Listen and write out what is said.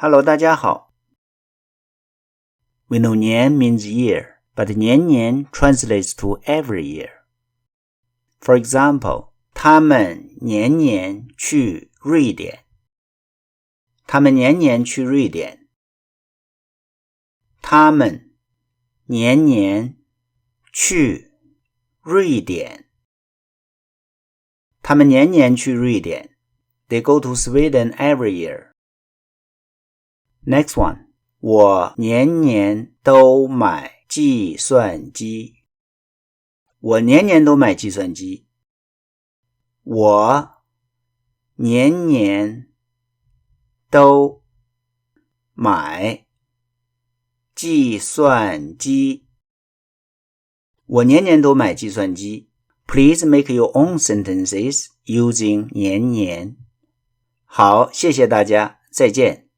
Hello， 大家好。We know 年 means year, but 年年 translates to every year. For example, 他们年年去瑞典。他们年年去瑞典。他们年年去瑞典。他们年年去瑞典。They go to Sweden every year. Next one. 我年年都买计算机。我年年都买计算机。我年年都买计算机。我年年都买计算机。Please make your own sentences using 年年。好，谢谢大家，再见。